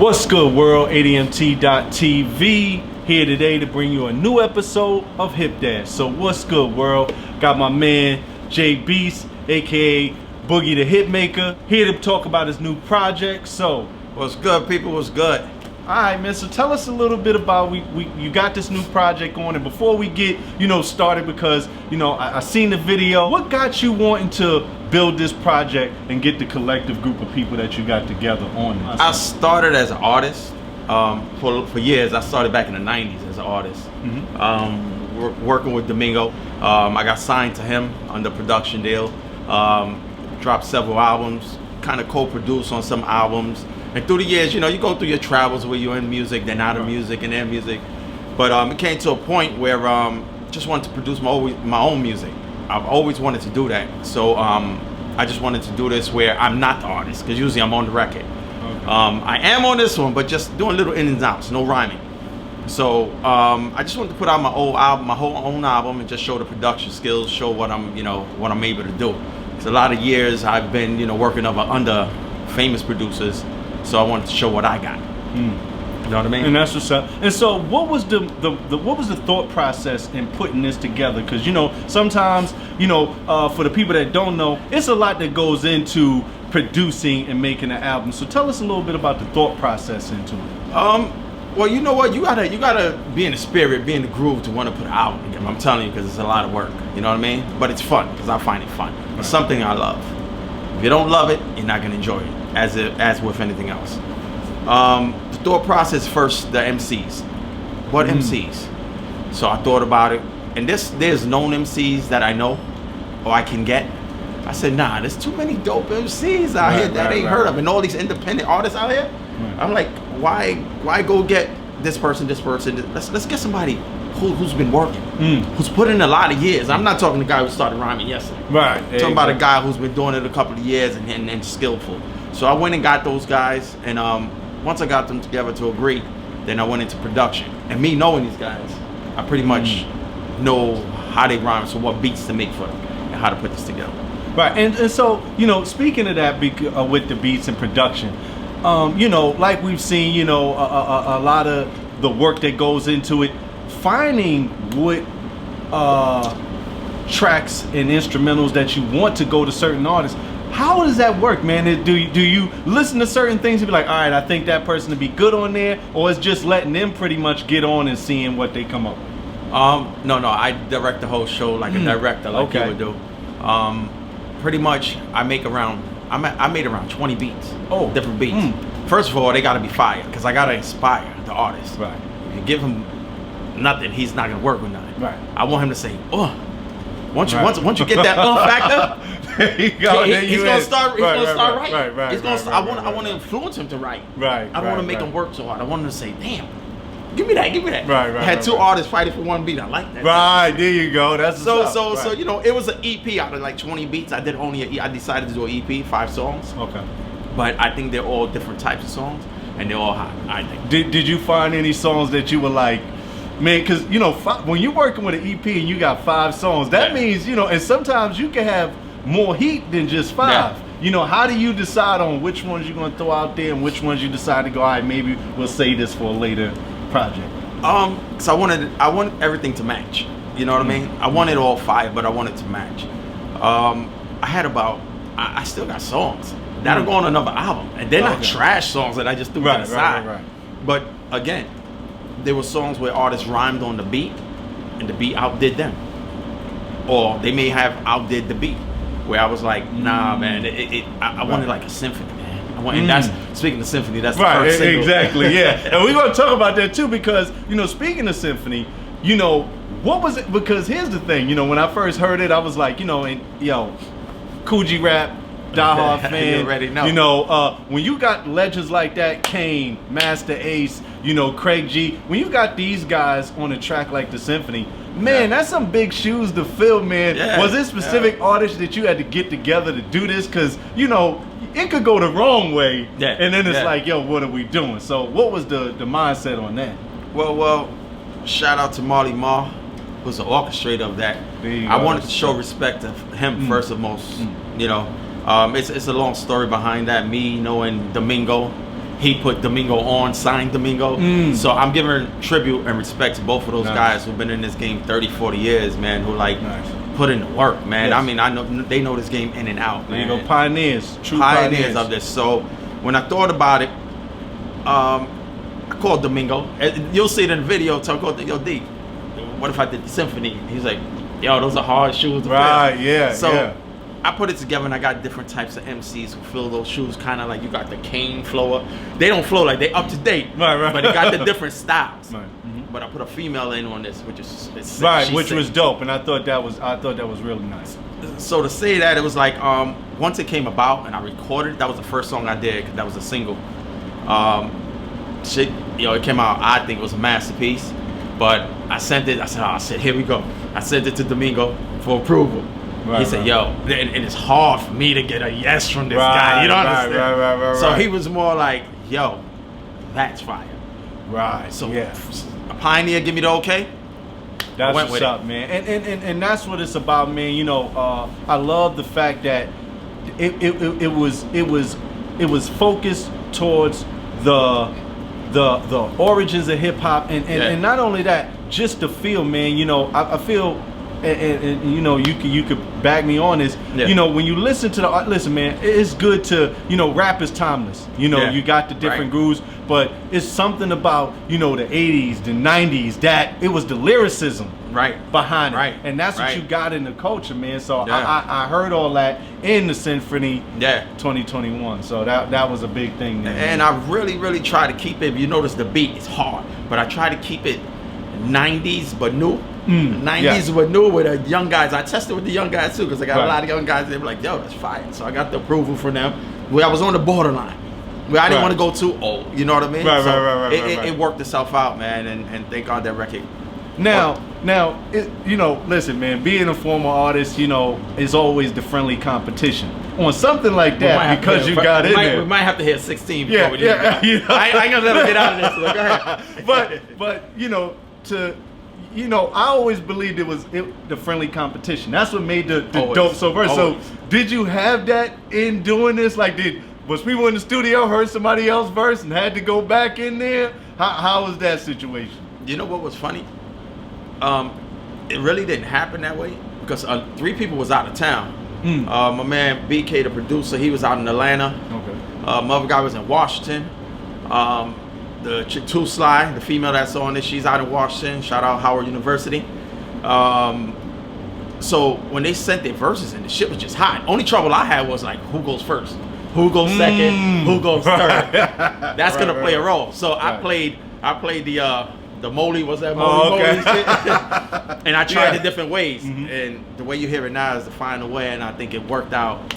What's good, world? 𝑙𝙒𝙏𝙃 here today to bring you a new episode of 𝘾𝙃. So what's good, world? Got my man Jay Beast, aka Boogie the Hitmaker, here to talk about his new project. So what's good, people? What's good? Alright, man, so tell us a little bit about you got this new project on, and before we get started, because I seen the video, what got you wanting to build this project and get the collective group of people that you got together on it? I started as an artist for years. I started back in the 90s as an artist, working with Domingo. I got signed to him under production deal, dropped several albums, kind of co-produced on some albums. And through the years, you go through your travels where you're in music, then out of music, and in music. But it came to a point where just wanted to produce my own music. I've always wanted to do that. So I just wanted to do this where I'm not the artist, because usually I'm on the record. Okay. I am on this one, but just doing little in and outs, no rhyming. So I just wanted to put out my old album, my whole own album, and just show the production skills, show what I'm able to do. Because a lot of years I've been, working under famous producers. So I wanted to show what I got. You know what I mean? And that's what's up. And so what was the thought process in putting this together? Because sometimes for the people that don't know, it's a lot that goes into producing and making an album. So tell us a little bit about the thought process into it. Well, you know what? You gotta be in the spirit, be in the groove to want to put an album together. I'm telling you, because it's a lot of work. You know what I mean? But it's fun, because I find it fun. It's something I love. If you don't love it, you're not gonna enjoy it. As with anything else. The thought process first, the MCs. What MCs? So I thought about it, and there's known MCs that I know or I can get. I said, nah, there's too many dope MCs out here that ain't heard of, and all these independent artists out here. I'm like, why go get this person? Let's get somebody who's been working, who's put in a lot of years. I'm not talking to the guy who started rhyming yesterday. Right. I'm talking about a guy who's been doing it a couple of years and skillful. So I went and got those guys, and once I got them together to agree, then I went into production. And me knowing these guys, I pretty much know how they rhyme, so what beats to make for them, and how to put this together. Right, and so, speaking of that, with the beats and production, like we've seen, a lot of the work that goes into it, finding what tracks and instrumentals that you want to go to certain artists. How does that work, man? Do you listen to certain things and be like, all right, I think that person to be good on there, or it's just letting them pretty much get on and seeing what they come up with? No, I direct the whole show like a director, like you would do. Pretty much, I made around 20 beats. Oh, different beats. First of all, they gotta be fire, because I gotta inspire the artist. Right. If you give him nothing, he's not gonna work with nothing. Right. I want him to say, oh. Once you get that factor, he's gonna start writing. I want to influence him to write. Right. I want to make him work so hard. I want him to say, "Damn, give me that." Right. I had two artists fighting for one beat. I like that. Right. There you go. That's so it was an EP out of like 20 beats. I decided to do an EP, 5 songs. Okay. But I think they're all different types of songs, and they're all hot, I think. Did you find any songs that you were like, man, because when you're working with an EP and you got 5 songs, that means and sometimes you can have more heat than just 5. Yeah. How do you decide on which ones you're going to throw out there and which ones you decide to go, all right, maybe we'll save this for a later project? So I wanted everything to match. You know what I mean? I wanted all 5, but I wanted to match. I still got songs that'll go on another album, and they're not trash songs that I just threw to the side. Right. But again, there were songs where artists rhymed on the beat, and the beat outdid them. Or they may have outdid the beat, where I was like, nah, man, I wanted like a symphony, man. And that's, speaking of symphony, that's the first single. Exactly, yeah. And we're going to talk about that too, because, speaking of symphony, what was it? Because here's the thing, when I first heard it, I was like, Coogee Rap, diehard fan. You already know. When you got legends like that, Kane, Master Ace, Craig G, when you got these guys on a track like the Symphony, man, that's some big shoes to fill, man. Yeah. Was it specific artists that you had to get together to do this? Because, it could go the wrong way, and then it's like, yo, what are we doing? So what was the mindset on that? Well, shout out to Marley Marl, who's the orchestrator of that. I wanted to show respect to him first and most, It's a long story behind that. Me knowing Domingo, he put Domingo on, signed Domingo. So I'm giving tribute and respect to both of those guys who've been in this game 30, 40 years, man, who like put in the work, man. I mean, I know they know this game in and out, man. There you go, pioneers, true pioneers of this. So when I thought about it, I called Domingo. You'll see it in the video. So I called, yo, D, what if I did the symphony? He's like, yo, those are hard shoes to fill. So I put it together, and I got different types of MCs who fill those shoes, kind of like you got the cane flower. They don't flow like they up to date, but it got the different styles. But I put a female in on this, which is which was dope, and I thought that was really nice. So to say that, it was like once it came about and I recorded, that was the first song I did, 'cause that was a single. Shit, it came out. I think it was a masterpiece, but I sent it. I said, oh shit, here we go. I sent it to Domingo for approval. He said, yo, and it's hard for me to get a yes from this guy. You don't understand? So he was more like, yo, that's fire. So a pioneer give me the okay. That's what's up, man. And that's what it's about, man. You know, I love the fact that it was focused towards the origins of hip hop, and not only that, just the feel, man. You know, I feel. And you know, you could back me on this. You know, when you listen to listen, man, it's good to, you know, rap is timeless. You know, you got the different grooves, but it's something about, you know, the 80s, the 90s, that it was the lyricism behind it, and that's what you got in the culture, man. So I heard all that in the Symphony 2021. So that was a big thing, man. And I really try to keep it. You notice the beat is hard, but I try to keep it 90s but new. 90s were new with the young guys. I tested with the young guys too, because I got a lot of young guys. They were like, yo, that's fire. So I got the approval from them. Where I was on the borderline, where I didn't want to go too old. You know what I mean? It worked itself out, man, and thank God that record. Now, you know, listen, man, being a former artist, you know, is always the friendly competition. On something like that, because you got in there. We might have to hit 16 before we do that. You know? I ain't gonna let him get out of this. So go ahead. but you know, you know, I always believed it was the friendly competition. That's what made the dope so verse. So did you have that in doing this? Like, was people in the studio heard somebody else verse and had to go back in there? How was that situation? You know what was funny? It really didn't happen that way, because 3 people was out of town. My man BK, the producer, he was out in Atlanta. My other guy was in Washington. The chick 𝙒𝙗, the female that's on this, she's out in Washington. Shout out Howard University. So when they sent their verses in, the shit was just hot. Only trouble I had was like, who goes first? Who goes second? Who goes third? That's gonna play a role. So I played the Molly, was that Molly? Shit? And I tried it different ways. And the way you hear it now is the final way, and I think it worked out.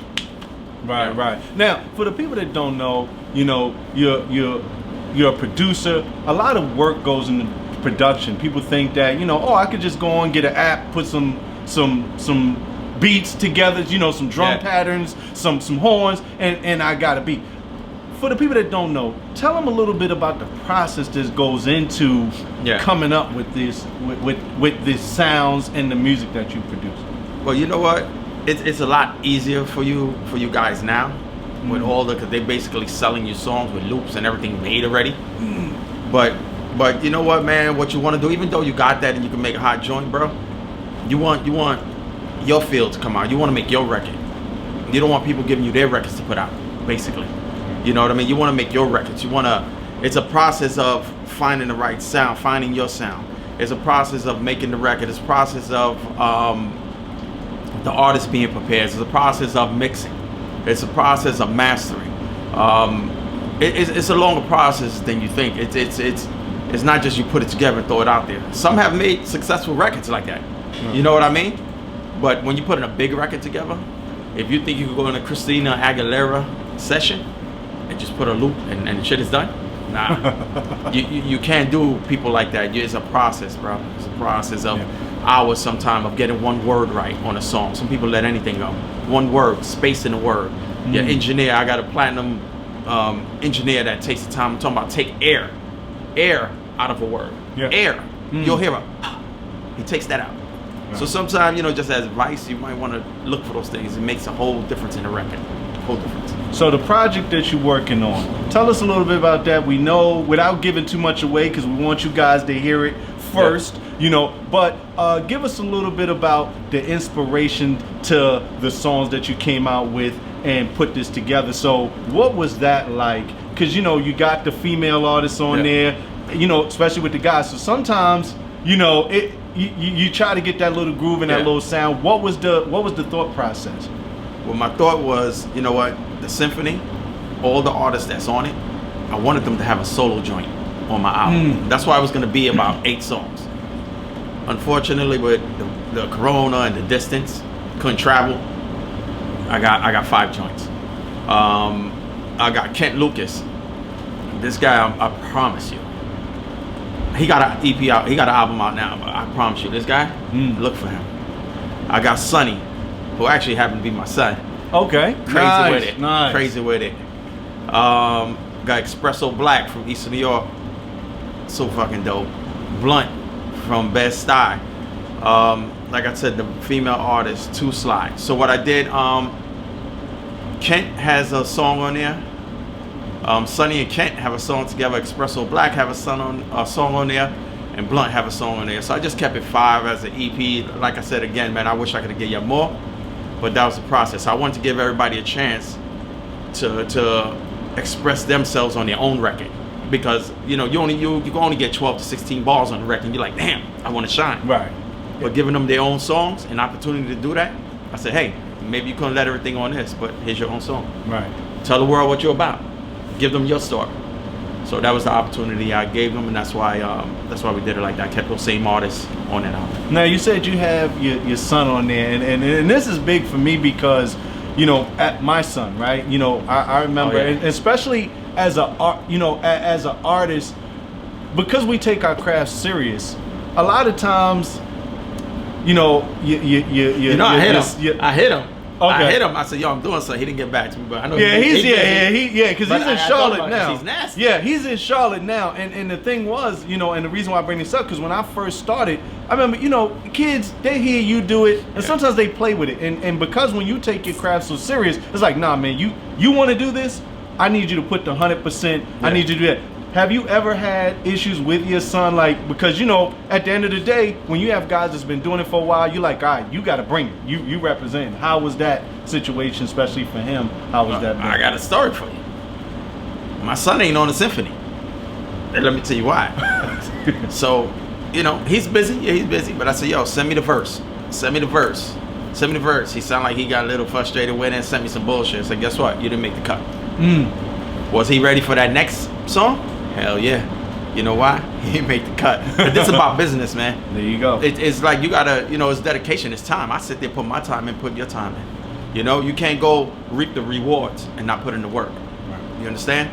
Right. Now, for the people that don't know, you know, you're a producer. A lot of work goes into production. People think that, you know, oh, I could just go on, get an app, put some beats together, you know, some drum patterns, some horns, and I got a beat. For the people that don't know, tell them a little bit about the process that goes into coming up with this, with the sounds and the music that you produce. Well, you know what? It's a lot easier for you guys now. With all because they're basically selling you songs with loops and everything made already. But you know what, man? What you want to do, even though you got that and you can make a hot joint, bro, you want your feel to come out. You want to make your record. You don't want people giving you their records to put out, basically. You know what I mean? You want to make your records. It's a process of finding the right sound, finding your sound. It's a process of making the record. It's a process of the artist being prepared. It's a process of mixing. It's a process of mastering. It's a longer process than you think. It's not just you put it together and throw it out there. Some have made successful records like that. You know what I mean? But when you put in a big record together, if you think you could go in a Christina Aguilera session and just put a loop and the shit is done, nah. you can't do people like that. It's a process, bro. It's a process of hours sometime of getting one word right on a song. Some people let anything go. One word, space in the word. Your engineer, I got a platinum engineer that takes the time. I'm talking about take air out of a word. Air. You'll hear he takes that out. So sometimes, you know, just as advice, you might want to look for those things. It makes a whole difference in the record. whole difference. So the project that you're working on, tell us a little bit about that. We know, without giving too much away, because we want you guys to hear it first, you know, but give us a little bit about the inspiration to the songs that you came out with and put this together. So what was that like? Because, you know, you got the female artists on there, you know, especially with the guys. So sometimes, you know, you try to get that little groove and that little sound. What was the thought process? Well, my thought was, you know what, the symphony, all the artists that's on it, I wanted them to have a solo joint on my album. That's why it was going to be about 8 songs. Unfortunately, with the corona and the distance, couldn't travel. I got 5 joints. I got Kent Lucas. This guy, I promise you, he got an EP out. He got an album out now. But I promise you, this guy, look for him. I got Sonny, who actually happened to be my son. Okay. Crazy with it. Nice. Crazy with it. Got Espresso Black from Eastern New York. So fucking dope. Blunt from 𝘼𝙒. Like I said, the female artist, 𝙒𝙗. So what I did, Kent has a song on there. Sonny and Kent have a song together. Espresso Black have a song on there, and Blunt have a song on there. So I just kept it 5 as an EP. Like I said again, man, I wish I could have given you more, but that was the process. I wanted to give everybody a chance to express themselves on their own record, because you know you can only get 12 to 16 bars on the record, and you're like, damn, I want to shine. Right. But giving them their own songs, an opportunity to do that, I said, hey, maybe you couldn't let everything on this, but here's your own song. Right. Tell the world what you're about. Give them your story. So that was the opportunity I gave them, and that's why we did it like that. I kept those same artists on that album. Now you said you have your son on there, and this is big for me because, you know, at my son, right? You know, I remember, and especially as as an artist, because we take our craft serious. A lot of times, you know, I hit him. Okay. I hit him. I said, "Yo, I'm doing something." He didn't get back to me, but I know. Because he's in Charlotte now. He's nasty. Yeah, he's in Charlotte now. And the thing was, you know, and the reason why I bring this up, because when I first started, I remember, you know, kids, they hear you do it, and sometimes they play with it. And because when you take your craft so serious, it's like, nah, man, you want to do this? I need you to put the 100%. I need you to do that. Have you ever had issues with your son? Like, because, you know, at the end of the day, when you have guys that's been doing it for a while, you're like, all right, you got to bring it. You represent. How was that situation, especially for him? How was that? I got a story for you. My son ain't on the symphony. And let me tell you why. So, you know, he's busy. Yeah, he's busy. But I said, yo, send me the verse. Send me the verse. Send me the verse. He sounded like he got a little frustrated with it and sent me some bullshit. I said, guess what? You didn't make the cut. Was he ready for that next song? Hell yeah. You know why? He didn't make the cut. But this is about business, man. There you go. It's like you gotta, you know, it's dedication, it's time. I sit there, put my time in, put your time in. You know, you can't go reap the rewards and not put in the work. Right. You understand?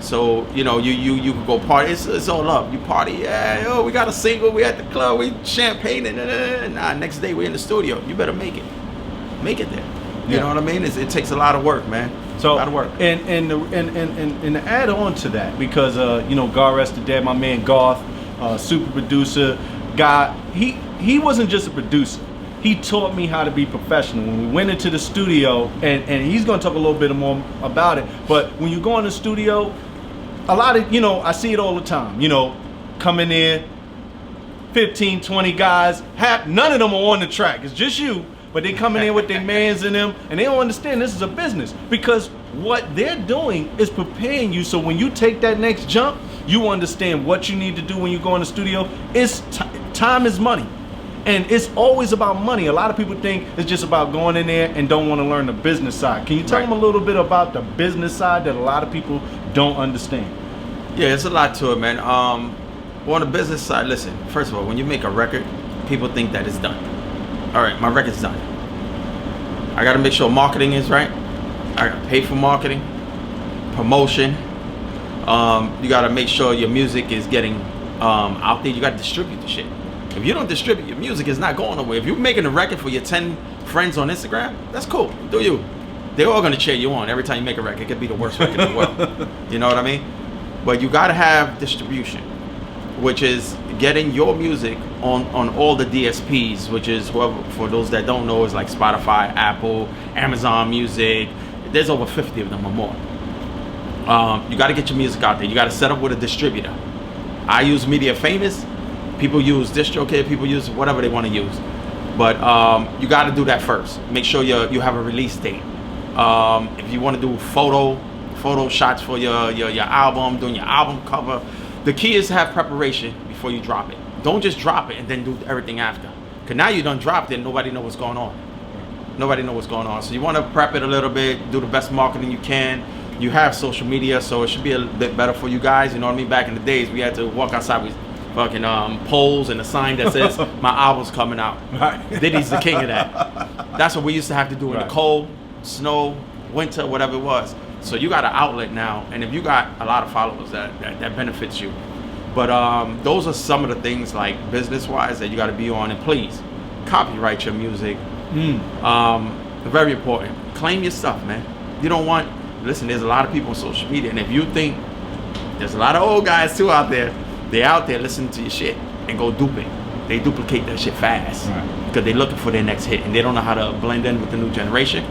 So, you know, you can go party. It's all up. You party, yeah, oh, we got a single, we at the club, we champagne, and next day we in the studio. You better make it. Make it there. You know what I mean? It takes a lot of work, man. So a lot of work. And to add on to that, because you know, God rest the dead, my man Garth, super producer guy. He wasn't just a producer. He taught me how to be professional. When we went into the studio, and he's gonna talk a little bit more about it. But when you go in the studio, a lot of, you know, I see it all the time. You know, coming in, 15, 20 guys, none of them are on the track. It's just you. But they coming in with their mans in them, and they don't understand this is a business, because what they're doing is preparing you so when you take that next jump, you understand what you need to do when you go in the studio. Time is money, and it's always about money. A lot of people think it's just about going in there and don't want to learn the business side. Can you tell them a little bit about the business side that a lot of people don't understand? Yeah, it's a lot to it, man. On the business side, listen, first of all, when you make a record, people think that it's done. All right, my record's done. I gotta make sure marketing is right. I gotta pay for marketing, promotion. You gotta make sure your music is getting out there. You gotta distribute the shit. If you don't distribute your music, it's not going nowhere. If you're making a record for your 10 friends on Instagram, that's cool. Do you? They're all gonna cheer you on every time you make a record. It could be the worst record in the world. You know what I mean? But you gotta have distribution, which is getting your music on all the DSPs, which is, for those that don't know, is like Spotify, Apple, Amazon Music. there's over 50 of them or more. You got to get your music out there. You got to set up with a distributor. I use Media Famous. People use DistroKid. People use whatever they want to use. But you got to do that first. Make sure you have a release date. If you want to do photo shots for your album, doing your album cover, the key is to have preparation before you drop it. Don't just drop it and then do everything after. Because now you done dropped it and nobody know what's going on. Nobody know what's going on. So you want to prep it a little bit, do the best marketing you can. You have social media, so it should be a bit better for you guys. You know what I mean? Back in the days, we had to walk outside with fucking poles and a sign that says my album's coming out. Right. Diddy's the king of that. That's what we used to have to do in the cold, snow, winter, whatever it was. So you got an outlet now, and if you got a lot of followers, that benefits you. But those are some of the things, like business-wise, that you got to be on. And please, copyright your music. Very important. Claim your stuff, man. You don't want... Listen, there's a lot of people on social media, and if you think... There's a lot of old guys, too, out there. They out there listening to your shit and go dupe it. They duplicate that shit fast. Right. Because they're looking for their next hit, and they don't know how to blend in with the new generation.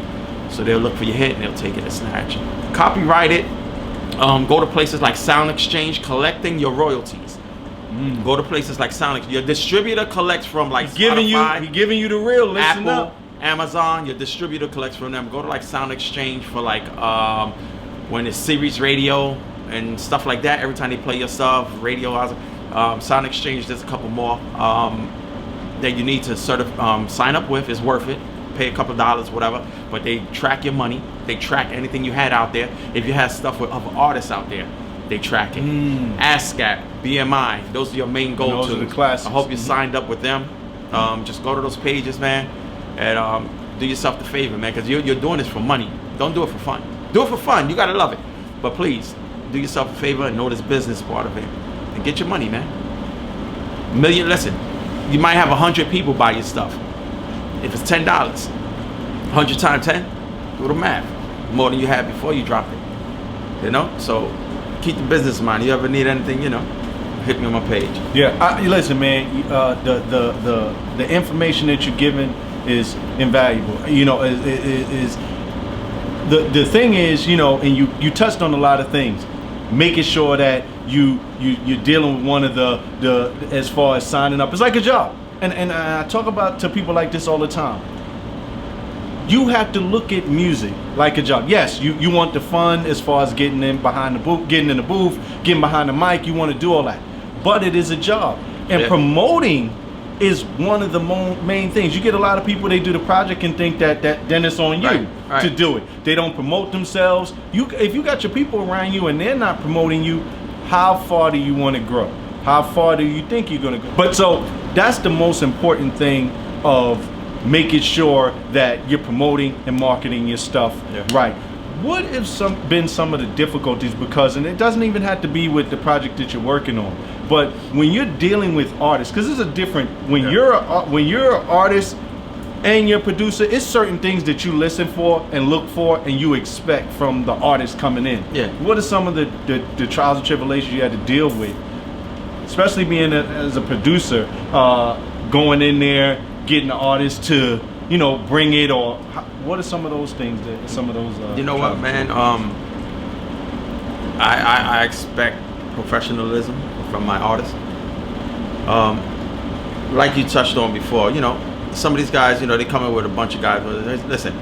So they'll look for your hit, and they'll take it and snatch it. Copyright it. Go to places like Sound Exchange, collecting your royalties. Go to places like Sound Exchange. Your distributor collects from like Spotify, he giving you the real. Listen Apple, up. Amazon. Your distributor collects from them. Go to like Sound Exchange for like when it's Sirius Radio and stuff like that. Every time they play your stuff, radio. Sound Exchange. There's a couple more that you need to sort of sign up with. It's worth it. Pay a couple dollars, whatever, but they track your money. They track anything you had out there. If you had stuff with other artists out there, they track it. ASCAP, BMI, those are your main go-tos. Those are the classics. I hope you signed up with them. Just go to those pages, man, and do yourself the favor, man, because you're doing this for money. Don't do it for fun. Do it for fun. You gotta love it, but please do yourself a favor and know this business part of it, and get your money, man. Listen, you might have 100 people buy your stuff. If it's $10, 100 times 10, do the math. More than you had before you dropped it. You know? So keep the business in mind. You ever need anything, you know, hit me on my page. Yeah, listen, man. The information that you're giving is invaluable. You know, is the thing is, you know, and you touched on a lot of things. Making sure that you're dealing with one of the as far as signing up. It's like a job. And I talk about to people like this all the time. You have to look at music like a job. Yes, you want the fun as far as getting in behind the booth, getting in the booth, getting behind the mic. You want to do all that, but it is a job. And promoting is one of the main things. You get a lot of people, they do the project and think that then it's on you to do it. They don't promote themselves. If you got your people around you and they're not promoting you, how far do you want to grow? How far do you think you're going to go? But so that's the most important thing of making sure that you're promoting and marketing your stuff right. What have been some of the difficulties? Because, and it doesn't even have to be with the project that you're working on, but when you're dealing with artists, because it's a different, when you're an artist and you're a producer, it's certain things that you listen for and look for and you expect from the artist coming in. Yeah. What are some of the trials and tribulations you had to deal with? Especially being as a producer, going in there, getting the artist to, you know, bring it, or what are some of those things that some of those? You know what, man? I expect professionalism from my artists. Like you touched on before, you know, some of these guys, you know, they come in with a bunch of guys. Listen,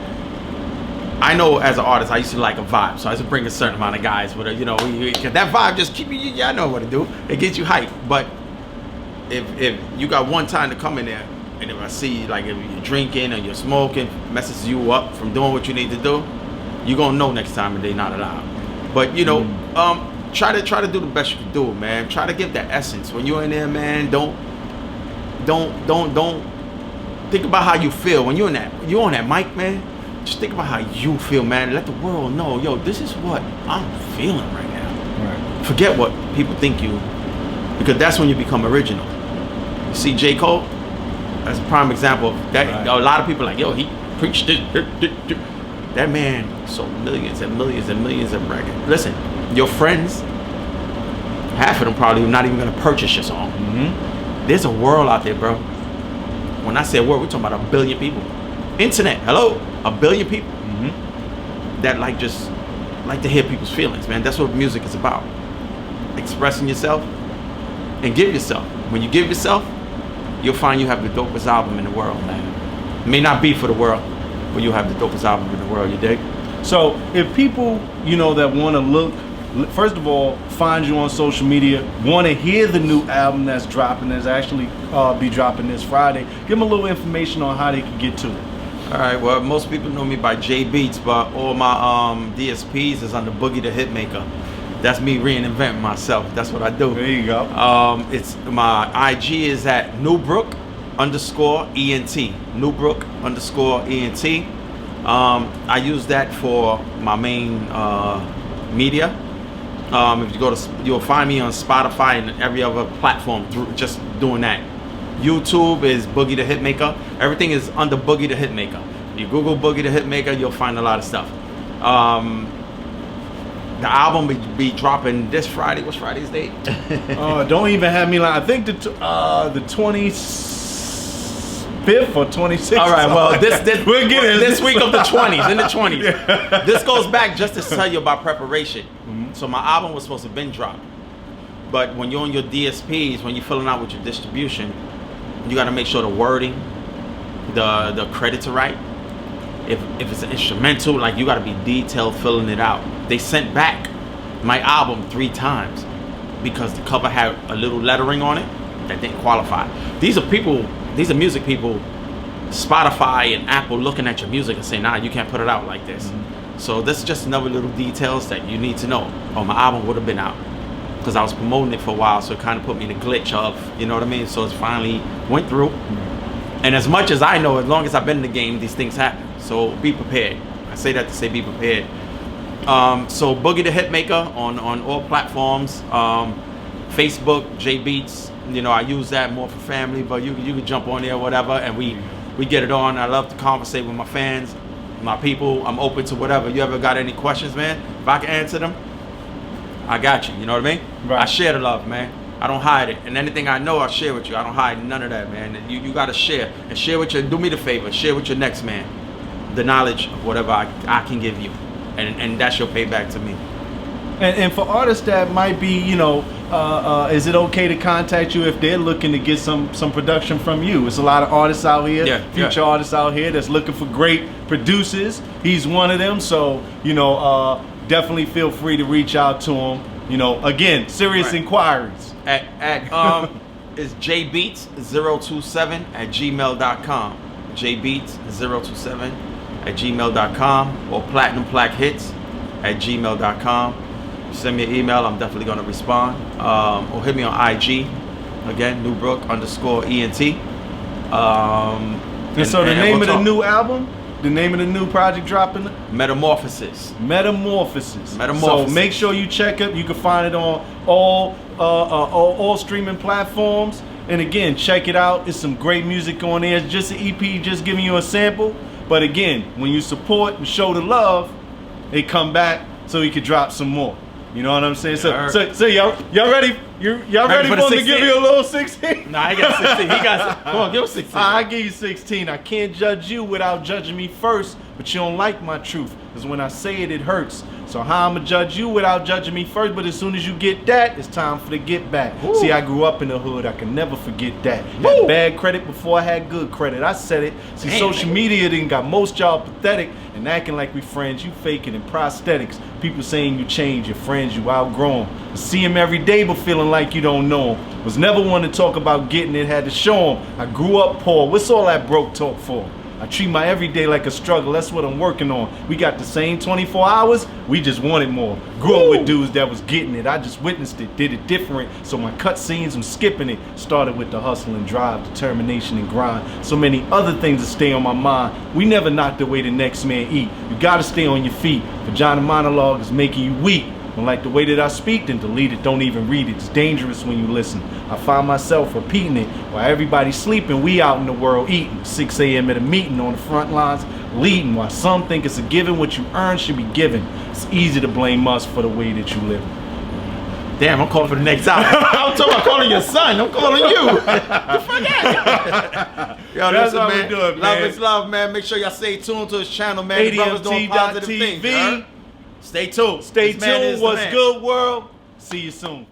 I know as an artist, I used to like a vibe, so I used to bring a certain amount of guys with it. You know, that vibe just keep you. Yeah, I know what to do. It gets you hyped. But if you got one time to come in there, and if I see like if you're drinking or you're smoking, messes you up from doing what you need to do, you're gonna know next time that they're not allowed. But you know, try to do the best you can do, man. Try to give that essence when you're in there, man. Don't think about how you feel when you're on that mic, man. Just think about how you feel, man. Let the world know, yo, this is what I'm feeling right now. Right. Forget what people think you, because that's when you become original. You see J. Cole, that's a prime example of that. Right. A lot of people are like, yo, he preached this. That man sold millions and millions and millions of records. Listen, your friends, half of them probably not even gonna purchase your song. There's a world out there, bro. When I say a world, we're talking about 1 billion people. Internet, hello, 1 billion people. that like to hear people's feelings, man. That's what music is about. Expressing yourself and give yourself. When you give yourself, you'll find you have the dopest album in the world, man. It may not be for the world, but you'll have the dopest album in the world, you dig? So if people, you know, that want to look, first of all, find you on social media, want to hear the new album that's dropping, that's actually be dropping this Friday, give them a little information on how they can get to it. All right, well, most people know me by 𝘃𝙃𝙃𝙃, but all my DSPs is under 𝘾𝙃𝙃 𝘾𝙃𝙃. That's me reinventing myself. That's what I do. There you go. It's my IG is at 𝘃𝙏𝑒𝑛𝑡. 𝘃𝙃𝑒𝑛𝑡. I use that for my main media. If you go to, you'll find me on Spotify and every other platform through just doing that. YouTube is 𝘾𝙃𝙃𝑃 𝘃𝙃. Everything is under 𝘾𝙃𝙃 𝘃𝙃. You Google 𝘾𝙃𝙃 𝘃𝙃, you'll find a lot of stuff. The album will be dropping this Friday. What's Friday's date? Don't even have me like, I think the 25th or 26th. All right, well, we'll get it this week of the 20s, in the 20s. Yeah. This goes back just to tell you about preparation. So my album was supposed to have been dropped. But when you're on your DSPs, when you're filling out with your distribution, you got to make sure the wording, the credits are right. If it's an instrumental, like, you got to be detailed filling it out. They sent back my album 3 times because the cover had a little lettering on it that didn't qualify. These are music people, Spotify and Apple looking at your music and saying, nah, you can't put it out like this. So this is just another little details that you need to know. Oh, my album would have been out because I was promoting it for a while, so it kind of put me in a glitch of, you know what I mean? So it finally went through. And as much as I know, as long as I've been in the game, these things happen. So be prepared. I say that to say be prepared. So 𝘾𝙃𝙃 𝘃𝙃 on all platforms. Facebook, 𝘃𝙃𝙃𝑒𝑒𝑎𝑡𝑠. You know, I use that more for family, but you can jump on there, whatever, and we get it on. I love to conversate with my fans, my people. I'm open to whatever. You ever got any questions, man? If I can answer them, I got you. You know what I mean? Right. I share the love, man. I don't hide it. And anything I know, I share with you. I don't hide none of that, man. You got to share. And share with your, do me the favor, share with your next man the knowledge of whatever I can give you. And that's your payback to me. And for artists that might be, you know, is it okay to contact you if they're looking to get some production from you? There's a lot of artists out here, future artists out here that's looking for great producers. He's one of them. So, you know, definitely feel free to reach out to him. You know, again, serious inquiries. It's 𝘃𝙃𝙃𝑒𝑒𝑎𝑡027@gmail.com. 𝘃𝙃𝙃027@gmail.com or platinumplaquehits@gmail.com. Send me an email. I'm definitely going to respond. Or hit me on IG. Again, 𝘃𝙃𝑒𝑛𝑡. And so the name of the new album? The name of the new project dropping? Metamorphosis. Metamorphosis. So make sure you check it. You can find it on all streaming platforms. And again, check it out. It's some great music on there. It's just an EP, just giving you a sample. But again, when you support and show the love, they come back so you can drop some more. You know what I'm saying? So y'all ready? Y'all ready for him to give you a little 16? Nah, I got 16. He got, come on, give him 16. I give you 16. I can't judge you without judging me first, but you don't like my truth. Because when I say it, it hurts. So how I'm going to judge you without judging me first, but as soon as you get that, it's time for the get back. Ooh. See, I grew up in the hood. I can never forget that. Had bad credit before I had good credit. I said it. See, social media done got most y'all pathetic and acting like we friends. You faking and prosthetics. People saying you change. Your friends, you outgrown. See them every day, but feeling like you don't know them. Was never one to talk about getting it, had to show them. I grew up poor. What's all that broke talk for? I treat my everyday like a struggle. That's what I'm working on. We got the same 24 hours. We just wanted more. Grew up with dudes that was getting it. I just witnessed it, did it different. So my cut scenes, I'm skipping it. Started with the hustle and drive, determination and grind. So many other things that stay on my mind. We never knock the way the next man eat. You gotta stay on your feet. Vagina monologue is making you weak. Don't like the way that I speak, then delete it, don't even read it. It's dangerous when you listen. I find myself repeating it. While everybody's sleeping, we out in the world eating. 6 a.m. at a meeting on the front lines, leading. While some think it's a given, what you earn should be given. It's easy to blame us for the way that you live. Damn, I'm calling for the next album. I'm talking about calling your son. I'm calling you. The fuck out. Yo, That's listen, how man. we do it, Love man. is love, man. Make sure y'all stay tuned to his channel, man. The brother's doing positive things. ADMT.TV. Stay tuned. Stay This man is tuned. the What's man. good, world? See you soon.